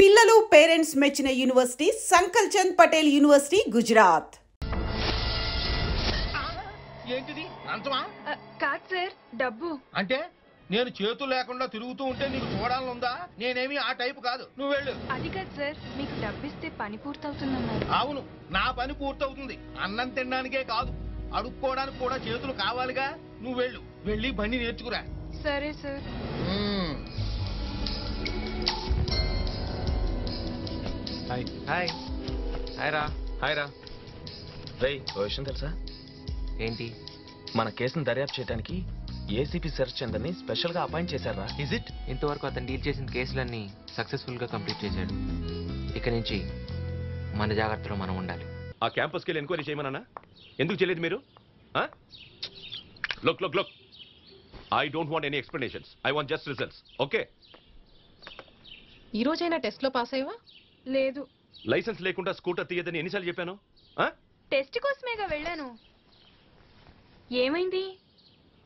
పిల్లలు పేరెంట్స్ మెచ్చిన university సంకల్ Chand Patel university Gujarat. ఏంటిది అంతమా? కాదు సార్, డబ్బు. అంటే నేను చేతులు లేకుండా తిరుగుతూ ఉంటే నీకు చూడాలనుందా? నేనేమి ఆ టైపు కాదు, నువ్వు వెళ్ళు. అది కాదు సార్, మీకు డబ్బిస్తే పని పూర్తవుతుందన్నారు. అవును, నా పని పూర్తవుతుంది. అన్నం తినడానికే కాదు, అడుక్కోవడానికి కూడా చేతులు కావాలిగా. నువ్వు వెళ్ళు, వెళ్ళి బండి నేర్చుకురా. సరే సార్. హాయ్ హాయ్ హాయ్ రా హాయ్ రా. రేయ్, ఓ విషయం తెలుసా? ఏంటి? మన కేసును దర్యాప్తు చేయడానికి ఏసీపీ శరత్ చంద్రని స్పెషల్ గా అపాయింట్ చేశారా? Is it? ఇంతవరకు అతను డీల్ చేసిన కేసులన్నీ సక్సెస్ఫుల్ గా కంప్లీట్ చేశాడు. ఇక నుంచి మన జాగ్రత్తలో మనం ఉండాలి. ఆ క్యాంపస్కి వెళ్ళి ఎంక్వైరీ చేయమన్నా ఎందుకు చేయలేదు మీరు? Look look look, I don't want any explanations, I want just results. Okay? ఈ రోజైనా టెస్ట్ లో పాస్ అయ్యవా? లేదు. లైసెన్స్ లేకుండా స్కూటర్ తీయదని ఎన్నిసార్లు చెప్పాను? టెస్ట్ కోసమేగా వెళ్ళాను. ఏమైంది?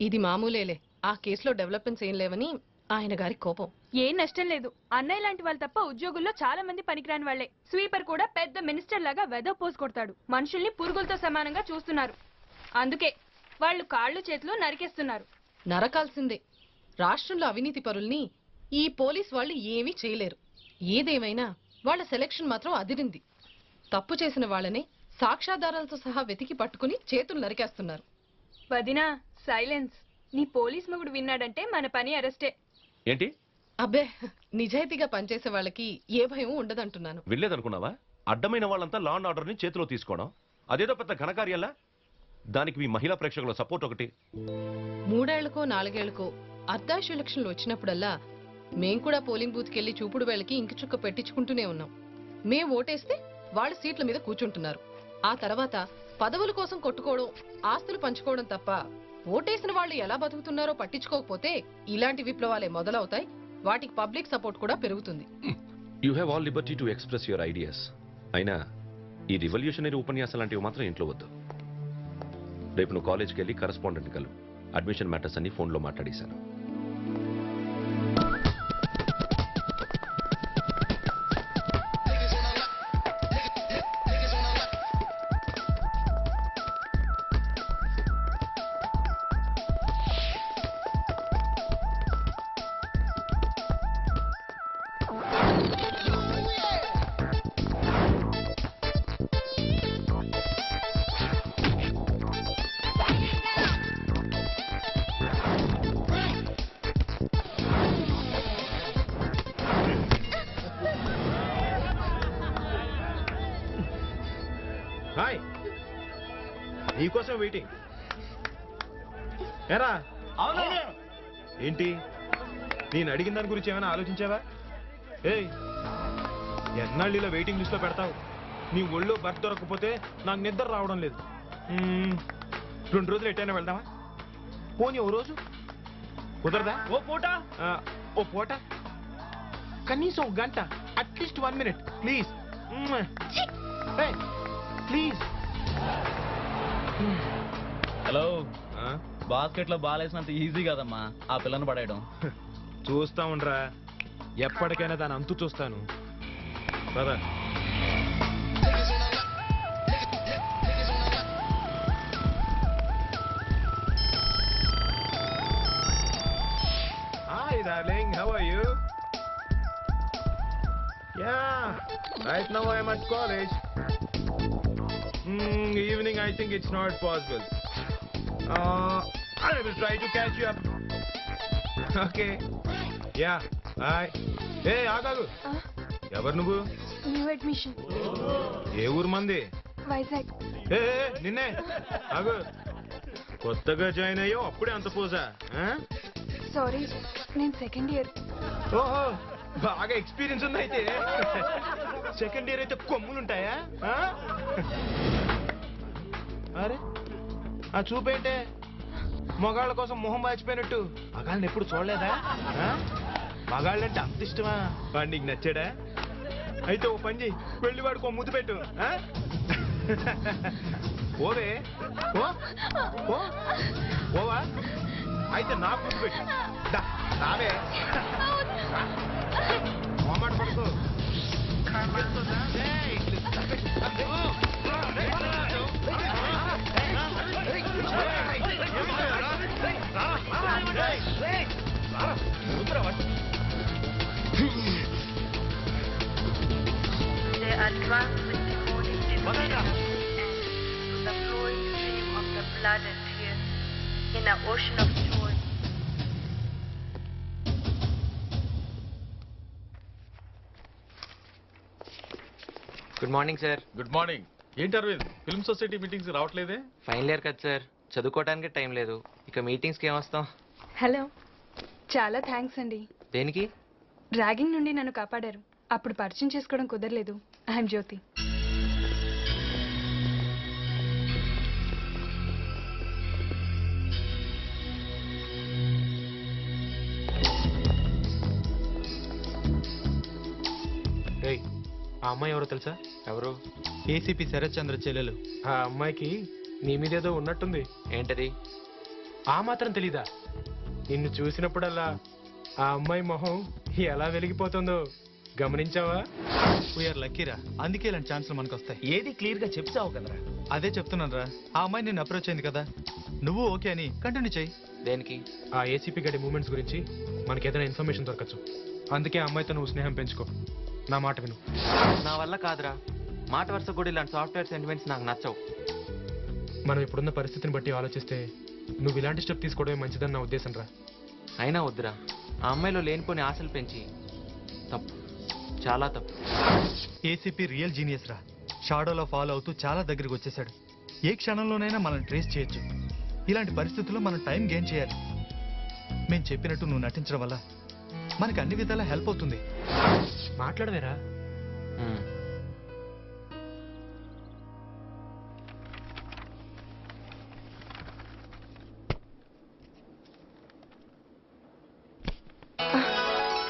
ఇది మామూలేలే. ఆ కేసులో డెవలప్మెంట్స్ ఏం లేవని ఆయన గారి కోపం. ఏం నష్టం లేదు. అన్నయ్య లాంటి వాళ్ళు తప్ప ఉద్యోగుల్లో చాలా మంది పనికిరాని వాళ్లే. స్వీపర్ కూడా పెద్ద మినిస్టర్ లాగా వెద పోసి కొడతాడు. మనుషుల్ని పురుగులతో సమానంగా చూస్తున్నారు. అందుకే వాళ్ళు కాళ్ళు చేతులు నరికేస్తున్నారు. నరకాల్సిందే. రాష్ట్రంలో అవినీతి పరుల్ని ఈ పోలీస్ వాళ్ళు ఏమీ చేయలేరు. ఏదేమైనా వాళ్ళ సెలక్షన్ మాత్రం అదిరింది. తప్పు చేసిన వాళ్ళని సాక్ష్యాధారాలతో సహా వెతికి పట్టుకుని చేతులు నరికేస్తున్నారు. వదినా, సైలెన్స్. నీ పోలీస్ మొగుడు విన్నాడంటే మన పని అరెస్టే. ఏంటి? అబ్బే, నిజాయితీగా పనిచేసే వాళ్ళకి ఏ భయం ఉండదంటున్నాను. వినలేదనుకున్నావా? అడ్డమైన వాళ్ళంతా లా అండ్ ఆర్డర్ ని చేతిలో తీసుకోవడం అదేదో పెద్ద ఘనకార్యాలా? దానికి మీ మహిళా ప్రేక్షకుల సపోర్ట్ ఒకటి. 3 ఏళ్లకో 4 ఏళ్లకో అర్ధాశ ఎలక్షన్లు వచ్చినప్పుడల్లా మేం కూడా పోలింగ్ బూత్ కెళ్లి చూపుడు వేళకి ఇంక చుక్క పెట్టించుకుంటూనే ఉన్నాం. మేం ఓటేస్తే వాళ్ళ సీట్ల మీద కూర్చుంటున్నారు. ఆ తర్వాత పదవుల కోసం కొట్టుకోవడం, ఆస్తులు పంచుకోవడం తప్ప ఓటేసిన వాళ్ళు ఎలా బతుకుతున్నారో పట్టించుకోకపోతే ఇలాంటి విప్లవాలే మొదలవుతాయి. వాటికి పబ్లిక్ సపోర్ట్ కూడా పెరుగుతుంది. You have all Liberty to express your ideas. అయినా ఈ రివల్యూషనరీ ఉపన్యాసం లాంటివి మాత్రం ఇంట్లో వద్దు. రేపు నువ్వు కాలేజ్కి వెళ్ళి కరెస్పాండెంట్ కలు. అడ్మిషన్ మ్యాటర్స్ అన్ని ఫోన్లో మాట్లాడేశాను. హాయ్, నీకోసం వెయిటింగ్. ఏరా? ఏంటి, నేను అడిగిన దాని గురించి ఏమైనా ఆలోచించావా? ఏయ్, ఎన్నాళ్ళు ఇలా వెయిటింగ్ లిస్ట్ లో పెడతావు? నీ ఒళ్ళు బర్త్ దొరకకపోతే నాకు నిద్ర రావడం లేదు. 2 రోజులు ఎట్టైనా వెళ్దామా? పోనీ ఓ రోజు కుదరదా? ఓ పూట కనీసం 1 గంట, at least 1 minute please. Please. Hello, basket లో బాల్ వేసినంత ఈజీ కదమ్మా ఆ పిల్లను పడేయడం. చూస్తా ఉండరా, ఎప్పటికైనా దాని అంతు చూస్తాను. పద. Hi darling, how are you? Yeah, right now I am at college. Evening I think it's not possible. I will try to catch you up. Okay. Yeah, bye. Hey, ఆగాగు. ఎవరు నువ్వు? New admission. ఏ ఊరు మంది? వైజాగ్. ఏ నిన్నే. ఆగు. కొత్తగా join అయ్యో అప్పుడే అంత పోజా? సారీ, నేను సెకండ్ ఇయర్. ఓహో, బాగా ఎక్స్పీరియన్స్ ఉంది అయితే. సెకండ్ ఇయర్ అయితే కొమ్ములుంటాయా? అరే, ఆ చూపేంటే మగాళ్ళ కోసం మొహం వాచిపోయినట్టు. మగాళ్ళని ఎప్పుడు చూడలేదా? మగాళ్ళంటే అంత ఇష్టమా? వాడు నీకు నచ్చాడా? అయితే ఓ పని చెయ్యి, వెళ్ళి వాడికి ఓ ముద్దు పెట్టు. ఓవే, ఓవా అయితే నాకు ముద్దు పెట్టు. రావే, మాట పడుకో. drunk with demonic delusions and the flowing stream of the blood and tears in an ocean of joy. Good morning sir. Good morning. ఏంటి అరవింద్, ఫిల్మ్ సొసైటీ మీటింగ్స్ రావట్లేదే? ఫైనల్ ఇయర్ కదా సార్, చదువుకోవడానికి టైం లేదు. ఇక మీటింగ్స్కి ఏమొస్తాం? హలో, చాలా thanks అండి. దేనికి? Ragging నుండి నన్ను కాపాడారు. అప్పుడు పరిచయం చేసుకోవడం కుదరలేదు. ఐఎమ్ జ్యోతి. ఏయ్, ఆ అమ్మాయి ఎవరో తెలుసా? ఎవరు? ఏసీపీ శరత్ చంద్ర చెల్లెలు. ఆ అమ్మాయికి నీ మీదేదో ఉన్నట్టుంది. ఏంటది? ఆ మాత్రం తెలీదా? నిన్ను చూసినప్పుడల్లా ఆ అమ్మాయి మొహం ఎలా వెలిగిపోతుందో గమనించావా? వీఆర్ లక్కీరా, అందుకే ఇలాంటి ఛాన్సులు మనకు వస్తాయి. ఏది క్లియర్ గా చెప్తావు కదరా. అదే చెప్తున్నాను రా, ఆ అమ్మాయి నిన్ను అప్రోచ్ అయింది కదా, నువ్వు ఓకే అని కంటిన్యూ చెయ్యి. దేనికి? ఆ ఏసీపీ గడి మూమెంట్స్ గురించి మనకి ఏదైనా ఇన్ఫర్మేషన్ దొరకచ్చు. అందుకే ఆ అమ్మాయితో నువ్వు స్నేహం పెంచుకో. నా మాట విను. నా వల్ల కాదురా, మాట వరుస కూడా ఇలాంటి సాఫ్ట్వేర్ సెంటిమెంట్స్ నాకు నచ్చవు. మనం ఇప్పుడున్న పరిస్థితిని బట్టి ఆలోచిస్తే నువ్వు ఇలాంటి స్టెప్ తీసుకోవడమే మంచిదని నా ఉద్దేశం రా. అయినా వద్దురా, ఆ అమ్మాయిలో లేనిపోని ఆశలు పెంచి తప్పు, చాలా తప్పు. ఏసీపీ రియల్ జీనియస్ రా, షాడోలో ఫాలో అవుతూ చాలా దగ్గరికి వచ్చేసాడు. ఏ క్షణంలోనైనా మనం ట్రేస్ చేయొచ్చు. ఇలాంటి పరిస్థితుల్లో మనం టైం గెయిన్ చేయాలి. మేము చెప్పినట్టు నువ్వు నటించడం వల్ల మనకి అన్ని విధాలా హెల్ప్ అవుతుంది. మాట్లాడవేరా. మ్మ్.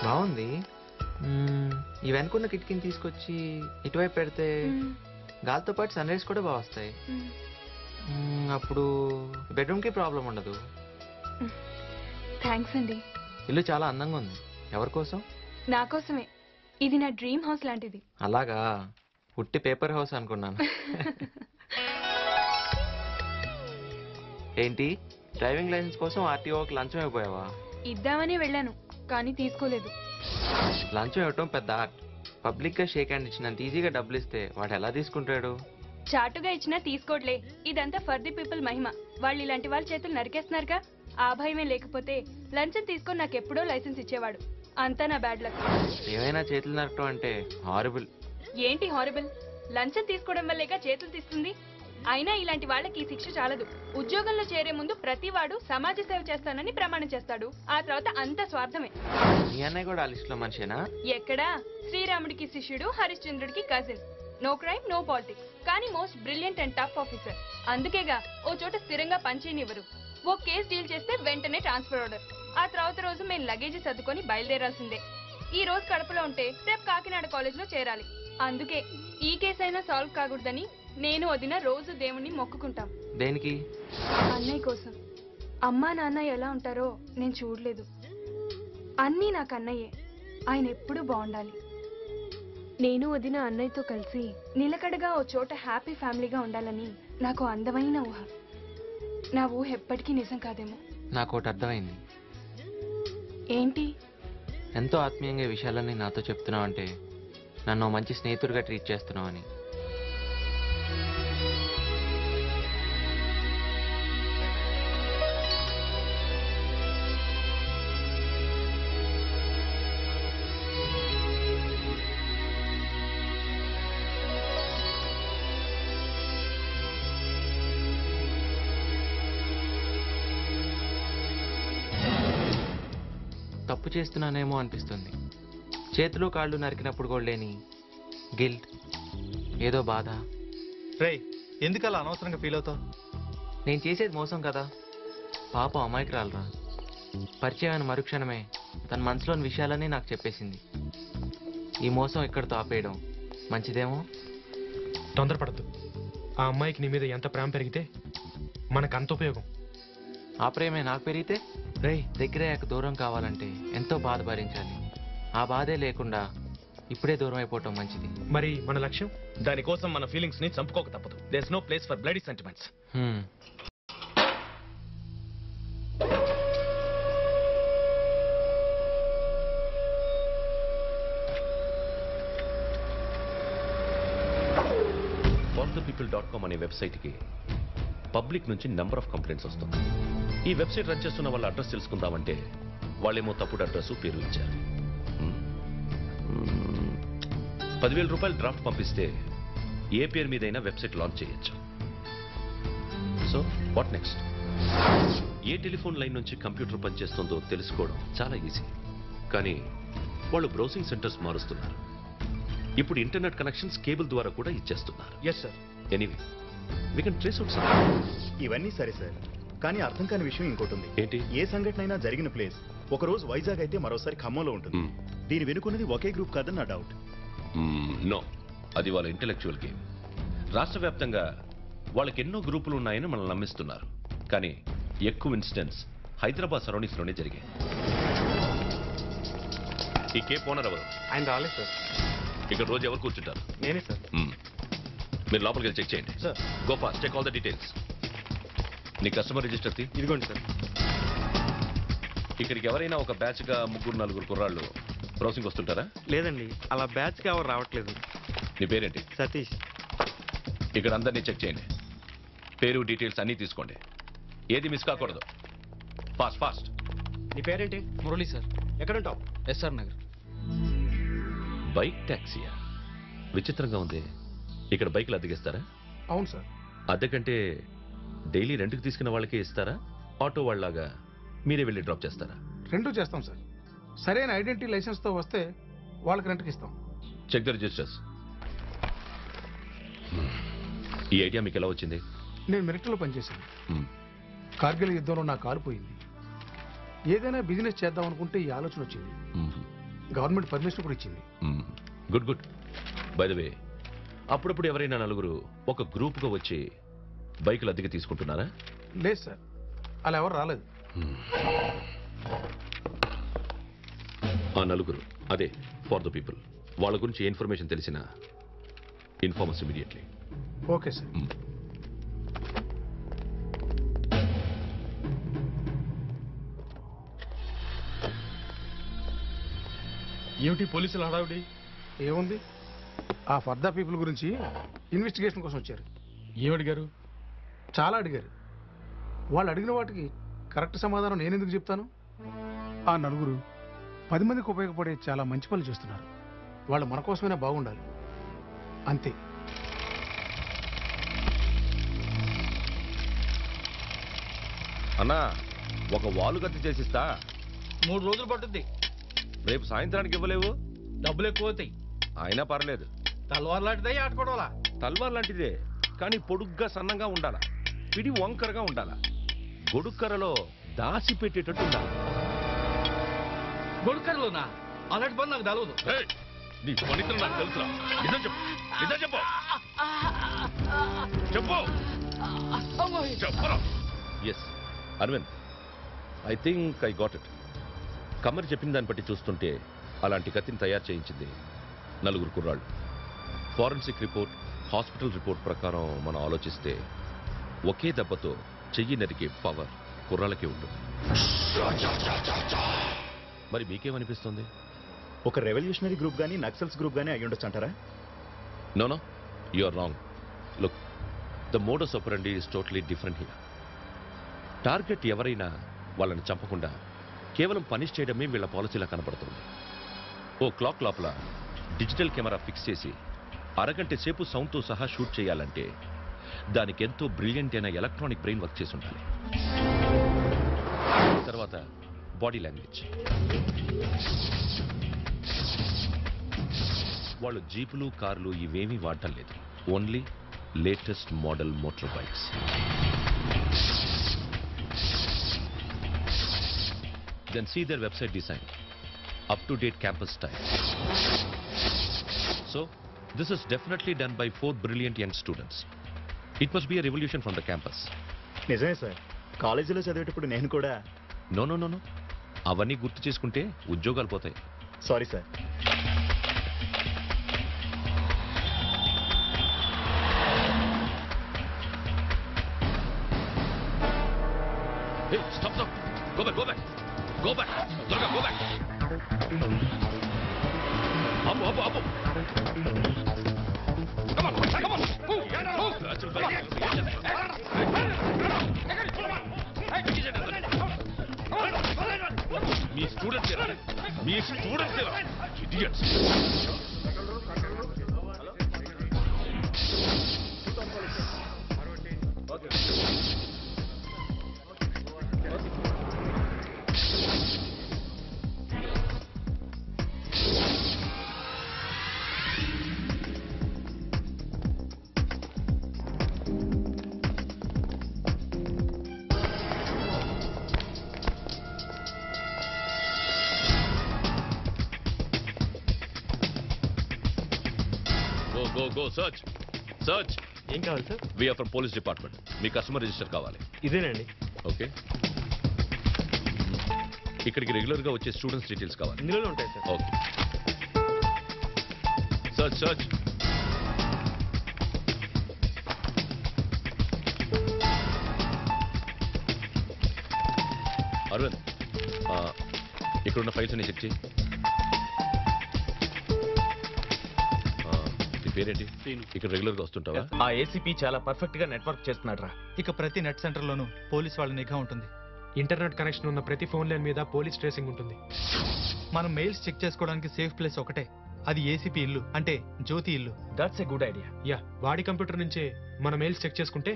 బాగుంది. ఈ వెనుకున్న కిటికీని తీసుకొచ్చి ఇటువైపు పెడితే గాలితో పాటు సన్ రైజ్ కూడా బాగా వస్తాయి. అప్పుడు బెడ్రూమ్కి ప్రాబ్లం ఉండదు. థ్యాంక్స్ అండి. ఇల్లు చాలా అందంగా ఉంది. ఎవరి కోసం? నా కోసమే. ఇది నా డ్రీమ్ హౌస్ లాంటిది. అలాగా, ఉట్టి పేపర్ హౌస్ అనుకున్నాను. ఏంటి, డ్రైవింగ్ లైసెన్స్ కోసం ఆర్టీఓకి లంచం అయిపోయావా? ఇద్దామని వెళ్ళాను, కానీ తీసుకోలేదు. లంచం ఇవ్వటం పెద్ద ఆర్ట్. పబ్లిక్ గా షేక్ హ్యాండ్ ఇచ్చినంత ఈజీగా డబ్బులు ఇస్తే వాడు ఎలా తీసుకుంటాడు? చాటుగా ఇచ్చినా తీసుకోవట్లే. ఇదంతా ఫర్ ది పీపుల్ మహిమ. వాళ్ళు ఇలాంటి వాళ్ళ చేతులు నరికేస్తున్నారుగా. ఆ భయమే లేకపోతే లంచం తీసుకొని నాకు ఎప్పుడో లైసెన్స్ ఇచ్చేవాడు. అంతా నా బ్యాడ్ లక్. ఏమైనా చేతులు నరకటం అంటే హారబుల్. ఏంటి హారబుల్? లంచం తీసుకోవడం వల్లేగా చేతులు తీస్తుంది. అయినా ఇలాంటి వాళ్ళకి ఈ శిక్ష చాలదు. ఉద్యోగంలో చేరే ముందు ప్రతివాడు సమాజ సేవ చేస్తానని ప్రమాణం చేస్తాడు. ఆ తర్వాత అంత స్వార్థమే. మీ అన్నయ్య కూడా ఆ లిస్ట్ లో మనిషేనా? ఎక్కడా? శ్రీరాముడికి శిష్యుడు, హరిశ్చంద్రుడికి cousin. No crime, no politics, కానీ most brilliant and tough officer. అందుకేగా ఓ చోట స్థిరంగా పనిచేయనివ్వరు. ఓ కేసు డీల్ చేస్తే వెంటనే ట్రాన్స్ఫర్ ఆర్డర్. ఆ తర్వాత రోజు మేము లగేజీ సర్దుకొని బయలుదేరాల్సిందే. ఈ రోజు కడపలో ఉంటే రేపు కాకినాడ కాలేజ్ లో చేరాలి. అందుకే ఈ కేసు అయినా సాల్వ్ కాకూడదని నేను వదిన రోజు దేవుణ్ణి మొక్కుకుంటాం. దేనికి? అన్నయ్య కోసం. అమ్మా నాన్న ఎలా ఉంటారో నేను చూడలేదు. అన్నీ నాకు అన్నయ్యే. ఆయన ఎప్పుడూ బాగుండాలి. నేను వదిన అన్నయ్యతో కలిసి నిలకడగా ఓ చోట హ్యాపీ ఫ్యామిలీగా ఉండాలని నాకు అందమైన ఊహ. నా ఊహ ఎప్పటికీ నిజం కాదేమో. నాకు ఒకటి అర్థమైంది. ఏంటి? ఎంతో ఆత్మీయంగా ఈ విషయాలన్నీ నాతో చెప్తున్నావు అంటే నన్ను మంచి స్నేహితుడిగా ట్రీట్ చేస్తున్నావు అని. తప్పు చేస్తున్నానేమో అనిపిస్తుంది. చేతులు కాళ్ళు నరికినప్పుడు కూడా లేని గిల్ట్, ఏదో బాధ. రేయ్, ఎందుకలా అనవసరంగా ఫీల్ అవుతావు? నేను చేసేది మోసం కదా. పాపం అమాయకురాలరా. పరిచయమైన మరుక్షణమే తన మనసులోని విషయాలన్నీ నాకు చెప్పేసింది. ఈ మోసం ఇక్కడితో ఆపేయడం మంచిదేమో. తొందరపడద్దు. ఆ అమ్మాయికి నీ మీద ఎంత ప్రేమ పెరిగితే మనకు అంత ఉపయోగం. ఆ ప్రేమే నాకు పెరిగితే దగ్గరయ్యాక దూరం కావాలంటే ఎంతో బాధ భరించాలి. ఆ బాధే లేకుండా ఇప్పుడే దూరం అయిపోవటం మంచిది. మరి మన లక్ష్యం? దానికోసం మన ఫీలింగ్స్ ని చంపుకోక తప్పదు. There is no place for bloody sentiments. forthepeople.com అనే వెబ్సైట్కి పబ్లిక్ నుంచి నెంబర్ ఆఫ్ కంప్లైంట్స్ వస్తుంది. ఈ వెబ్సైట్ రన్ చేస్తున్న వాళ్ళ అడ్రస్ తెలుసుకుందామంటే వాళ్ళేమో తప్పుడు అడ్రస్ పేరు ఇచ్చారు. 10,000 రూపాయలు డ్రాఫ్ట్ పంపిస్తే ఏ పేరు మీదైనా వెబ్సైట్ లాంచ్ చేయొచ్చు. So what next? A telephone line నుంచి కంప్యూటర్ పనిచేస్తుందో తెలుసుకోవడం చాలా ఈజీ. కానీ వాళ్ళు బ్రౌసింగ్ సెంటర్స్ మారుస్తున్నారు. ఇప్పుడు ఇంటర్నెట్ కనెక్షన్స్ కేబుల్ ద్వారా కూడా ఇచ్చేస్తున్నారు. Yes sir. Anyway we can trace out sir. ఇవన్నీ సరే సార్, కానీ అర్థం కాని విషయం ఇంకోటి ఉంది. ఏంటి? ఏ సంఘటన అయినా జరిగిన ప్లేస్ ఒకరోజు వైజాగ్ అయితే మరోసారి ఖమ్మంలో ఉంటుంది. దీని వెనుకున్నది ఒకే గ్రూప్ కాదని నా డౌట్. నో, అది వాళ్ళ ఇంటెలెక్చువల్ గేమ్. రాష్ట్ర వ్యాప్తంగా వాళ్ళకి ఎన్నో గ్రూపులు ఉన్నాయని మనల్ని నమ్మిస్తున్నారు. కానీ ఎక్కువ ఇన్సిడెంట్స్ హైదరాబాద్ సరౌండింగ్స్ లోనే జరిగాయి. ఈ కేప్ ఓనర్ ఎవరు? ఆయన రాలేదు సార్. ఇక్కడ రోజు ఎవరు కూర్చుంటారు? నేనే సార్. మీరు లోపలికి వెళ్ళి చెక్ చేయండి. Sir. Go fast, check all the details. నీ కస్టమర్ రిజిస్టర్ తీ. ఇదిగోండి సార్. ఇక్కడికి ఎవరైనా ఒక బ్యాచ్ గా 3-4 కుర్రాళ్ళు బ్రౌసింగ్ వస్తుంటారా? లేదండి, అలా బ్యాచ్కి ఎవరు రావట్లేదు. నీ పేరేంటి? సతీష్. ఇక్కడ అందరినీ చెక్ చేయండి. పేరు డీటెయిల్స్ అన్నీ తీసుకోండి. ఏది మిస్ కాకూడదు. Fast fast. నీ పేరేంటి? మురళి సార్. ఎక్కడుంటావు? ఎస్ఆర్ నగర్. బైక్ ట్యాక్సీయా? విచిత్రంగా ఉంది. ఇక్కడ బైక్లు అద్దెకిస్తారా? అవును సార్. అద్దె కంటే డైలీ రెంట్కి తీసుకున్న వాళ్ళకే ఇస్తారా? ఆటో వాళ్ళలాగా మీరే వెళ్ళి డ్రాప్ చేస్తారా? రెండూ చేస్తాం సార్. సరైన ఐడెంటిటీ లైసెన్స్తో వస్తే వాళ్ళకి రెంట్కి ఇస్తాం. Check the registers. ఈ ఐడియా మీకు ఎలా వచ్చింది? నేను మిలిటరీలో పనిచేశాను. కార్గిల్ యుద్ధంలో నా కాలు పోయింది. ఏదైనా బిజినెస్ చేద్దాం అనుకుంటే ఈ ఆలోచన వచ్చింది. గవర్నమెంట్ పర్మిషన్ కూడా ఇచ్చింది. Good good. By the way, అప్పుడప్పుడు ఎవరైనా నలుగురు ఒక గ్రూప్గా వచ్చి బైకులు అద్దెకి తీసుకుంటున్నారా? లేదు సార్, అలా ఎవరు రాలేదు. ఆ నలుగురు అదే ఫర్ ద పీపుల్. వాళ్ళ గురించి ఏ ఇన్ఫర్మేషన్ తెలిసినా ఇన్ఫార్మస్ ఇమీడియట్లీ. Okay sir. ఏమిటి పోలీసులు హడావిడి? ఏముంది, ఆ ఫర్ ద పీపుల్ గురించి ఇన్వెస్టిగేషన్ కోసం వచ్చారు. ఏమడిగారు? చాలా అడిగారు. వాళ్ళు అడిగిన వాటికి కరెక్ట్ సమాధానం నేను ఎందుకు చెప్తాను? ఆ నలుగురు 10 మందికి ఉపయోగపడే చాలా మంచి పనులు చేస్తున్నారు. వాళ్ళు మన కోసమైనా బాగుండాలి, అంతే. అన్నా, ఒక వాలు కత్తి చేసిస్తా. 3 రోజులు పట్టుద్ది. రేపు సాయంత్రానికి ఇవ్వలేవు? డబ్బులు ఎక్కువ అవుతాయి. అయినా పర్లేదు. తల్వార్ లాంటిదే ఆడుకోవాలా? తల్వార్ లాంటిదే, కానీ పొడుగ్గా సన్నంగా ఉండాలా. పిడి వంకరగా ఉండాలా. గొడుక్కరలో దాసి పెట్టేటట్టు ఉండాలి. గొడుకర్లోనా? అలాంటి పని నాకు తెలవదు. నీ పనితనం నాకు తెలుసురా. నిజం చెప్పు, నిజం చెప్పు, చెప్పు, చెప్పరా. Yes Arvind, I think I got it. కమ్మరి చెప్పిన దాన్ని బట్టి చూస్తుంటే అలాంటి కత్తిని తయారు చేయించింది 4 కుర్రాళ్ళు. ఫారెన్సిక్ రిపోర్ట్, హాస్పిటల్ రిపోర్ట్ ప్రకారం మనం ఆలోచిస్తే ఒకే దెబ్బతో చెయ్యి నరికే పవర్ కుర్రాళ్ళకే ఉంటుంది. మరి మీకేమనిపిస్తుంది? ఒక రెవల్యూషనరీ గ్రూప్ గానీ నక్సల్స్ గ్రూప్ గానీ అయ్యి ఉండొచ్చు అంటారా? No no, you are wrong. Look, the modus operandi is totally different here. Target ఎవరైనా వాళ్ళని చంపకుండా కేవలం పనిష్ చేయడమే వీళ్ళ పాలసీలా కనపడుతుంది. ఓ క్లాక్ లోపల డిజిటల్ కెమెరా ఫిక్స్ చేసి అరగంట సేపు సౌండ్తో సహా షూట్ చేయాలంటే దానికి ఎంతో బ్రిలియంట్ అయిన ఎలక్ట్రానిక్ బ్రెయిన్ వర్క్ చేసి ఉండాలి. తర్వాత బాడీ లాంగ్వేజ్. వాళ్ళు జీపులు, కార్లు ఇవేమీ వాడటం లేదు. Only latest model motor bikes. Then see their website design, up-to-date campus style. So, this is definitely done by 4 brilliant young students. It must be a revolution from the campus. నిజమే sir, కాలేజీలో చదివేటప్పుడు నేను కూడా. No no no no, అవన్నీ గుర్తు చేసుకుంటే ఉద్యోగాలు పోతాయి. Sorry sir. Hey, stop, stop. Go back, go back. Go back. Durga, go back. Up, up, up. Come on, come on. Move, move. Me students idiots. Go, search. ఏం కావాలి sir? We are from police department. Me customer register కావాలి. ఇదేనండి. Okay. ఇక్కడికి regular గా వచ్చే students details కావాలి. ఇందులోనే ఉంటాయి సార్. ఓకే. search. అరవింద్, ఇక్కడున్న ఫైల్స్ అన్ని చెక్ చేయి. పేరేంటి? ఇక్కడ రెగ్యులర్ గా వస్తుంటావా? ఆ ఏసీపీ చాలా పర్ఫెక్ట్ గా నెట్వర్క్ చేస్తున్నాడు రా. ఇక ప్రతి నెట్ సెంటర్ లోనూ పోలీస్ వాళ్ళ నిఘా ఉంటుంది. ఇంటర్నెట్ కనెక్షన్ ఉన్న ప్రతి ఫోన్ లైన్ మీద పోలీస్ ట్రేసింగ్ ఉంటుంది. మనం మెయిల్స్ చెక్ చేసుకోవడానికి సేఫ్ ప్లేస్ ఒకటే, అది ఏసీపీ ఇల్లు, అంటే జ్యోతి ఇల్లు. That's a good idea. Yeah, వాడి కంప్యూటర్ నుంచే మన మెయిల్స్ చెక్ చేసుకుంటే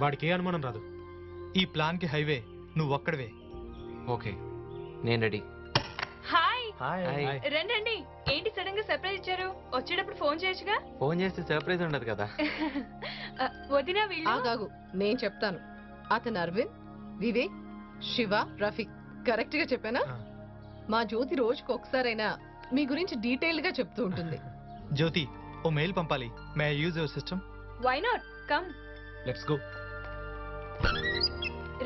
వాడికి ఏ అనుమానం రాదు. ఈ ప్లాన్ కి హైవే నువ్వు ఒక్కడవే. ఓకే, నేను రెడీ. హాయ్, రండి. ఏంటి సడన్ గా సర్ప్రైజ్ ఇచ్చారు? వచ్చేటప్పుడు ఫోన్ చేయొచ్చుగా. ఫోన్ చేస్తే సర్ప్రైజ్ ఉండదు కదా. వదినా వీళ్ళు. ఆగాగు, నేను చెప్తాను. అతను అరవింద్, వివేక్, శివ, రఫీక్. కరెక్ట్ గా చెప్పానా? మా జ్యోతి రోజుకు ఒకసారైనా మీ గురించి డీటెయిల్డ్ గా చెప్తూ ఉంటుంది. జ్యోతి, ఓ మెయిల్ పంపాలి. May I use your system? Why not, come. Let's go.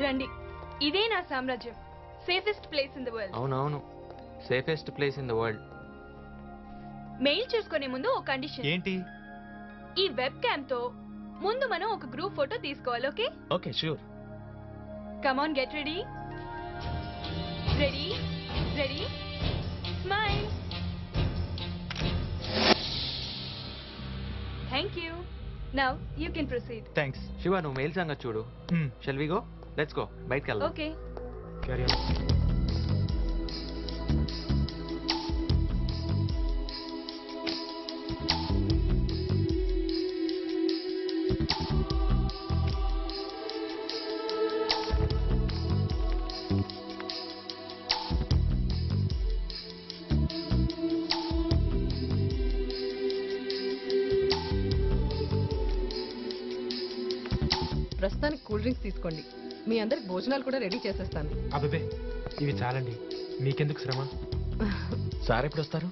రండి, ఇదే నా సామ్రాజ్యం. Safest place in the world. అవునవును, safest place in the world. Mail చూసుకునే ముందు ఒక కండిషన్. ఏంటి? ఈ వెబ్ క్యామ్ తో ముందు మనం ఒక గ్రూప్ ఫోటో తీసుకోవాలి. Okay? Okay, sure. Come on, get ready. Ready, smile. Thank you. Now you can proceed. Thanks. Shiva, నువ్వు మెయిల్ సంగతి చూడు. Shall we go? Let's go. బయటికి వెళ్దాం. ఓకే. Carry on. ప్రస్తుతానికి కూల్ డ్రింక్స్ తీసుకోండి. మీ అందరికి భోజనాలు కూడా రెడీ చేసేస్తాను. అబ్బే, ఇవి చాలండి, మీకెందుకు శ్రమ? సార్ ఎప్పుడు వస్తారు?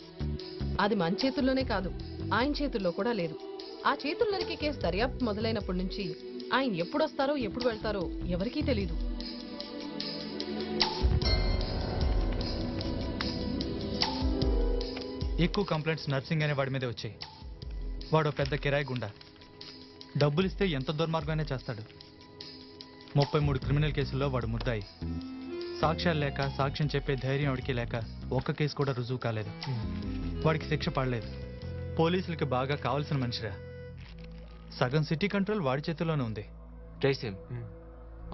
అది మన చేతుల్లోనే కాదు, ఆయన చేతుల్లో కూడా లేదు. ఆ చేతుల్లోనికి కేసు దర్యాప్తు మొదలైనప్పటి నుంచి ఆయన ఎప్పుడు వస్తారో ఎప్పుడు వెళ్తారో ఎవరికీ తెలీదు. ఎక్కువ కంప్లైంట్స్ నర్సింగ్ అనే వాడి మీదే వచ్చాయి. వాడు పెద్ద కిరాయి గుండా. డబ్బులు ఇస్తే ఎంత దుర్మార్గమైనా చేస్తాడు. 33 క్రిమినల్ కేసుల్లో వాడు ముద్దాయి. సాక్ష్యాలు లేక, సాక్ష్యం చెప్పే ధైర్యం వాడికి లేక ఒక్క కేసు కూడా రుజువు కాలేదు. వాడికి శిక్ష పడలేదు. పోలీసులకి బాగా కావాల్సిన మనిషిరా. సగం సిటీ కంట్రోల్ వాడి చేతిలోనే ఉంది. Jaisim,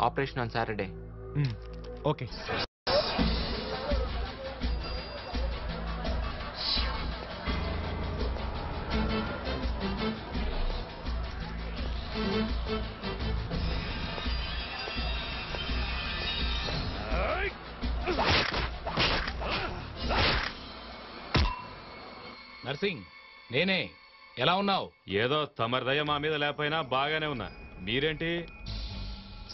operation on Saturday. Okay. Narsing, నేనే. ఎలా ఉన్నావు? ఏదో తమరి దయ మా మీద లేకపోయినా బాగానే ఉన్నా. మీరేంటి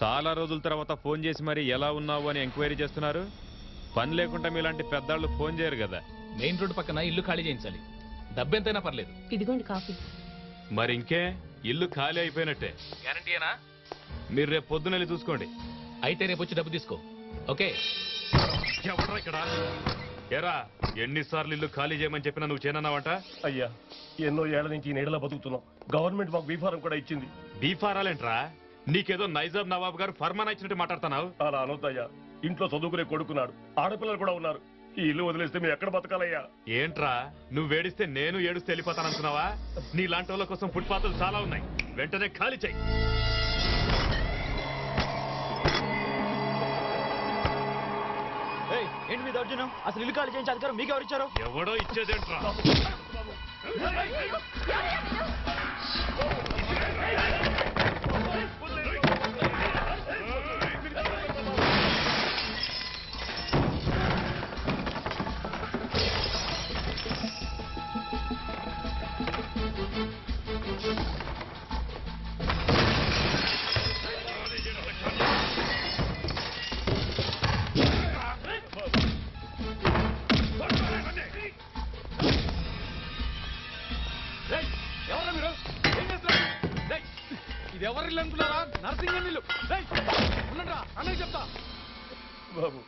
చాలా రోజుల తర్వాత ఫోన్ చేసి మరి ఎలా ఉన్నావు అని ఎంక్వైరీ చేస్తున్నారు? పని లేకుండా మీలాంటి పెద్దాళ్ళు ఫోన్ చేయరు కదా. మెయిన్ రోడ్ పక్కన ఇల్లు ఖాళీ చేయించాలి. డబ్బెంతైనా పర్లేదు. ఇదిగోండి కాఫీ. మరి ఇంకే, ఇల్లు ఖాళీ అయిపోయినట్టే. గ్యారంటీయేనా? మీరు రేపు పొద్దున వెళ్ళి చూసుకోండి. అయితే రేపు వచ్చి డబ్బు తీసుకో. ఓకే? ఎవరా ఇక్కడ? ఏరా, ఎన్నిసార్లు ఇల్లు ఖాళీ చేయమని చెప్పినా నువ్వు చేయనన్నావంట? అయ్యా, ఎన్నో ఏళ్ల నుంచి నీడలో బతుకుతున్నాం. గవర్నమెంట్ మాకు బీఫారం కూడా ఇచ్చింది. బీఫారాలేంట్రా? నీకేదో నైజాం నవాబ్ గారు ఫర్మానా ఇచ్చినట్టు మాట్లాడుతున్నావు. అలా అనొద్దయ్యా. ఇంట్లో చదువుకునే కొడుకున్నాడు, ఆడపిల్లలు కూడా ఉన్నారు. ఈ ఇల్లు వదిలేస్తే మేము ఎక్కడ బతకాలయ్యా? ఏంట్రా నువ్వు వేడిస్తే నేను ఏడుస్తే వెళ్ళిపోతాను అనుకున్నావా? నీలాంటి వాళ్ళ కోసం ఫుట్పాత్లు చాలా ఉన్నాయి, వెంటనే ఖాళీ చెయ్యి. ఏంటి మీ దౌర్జన్యం? అసలు ఇల్లు ఖాళీ చేయించే అధికారం మీకు ఎవరు ఇచ్చారు? ఎవడో ఇచ్చేదేంట్రా? ఇది ఎవరిల్లు అనుకున్నారా? నర్సింగ్ ఇల్లు. ఉండండిరా, అన్నయ్య చెప్తా. బాబు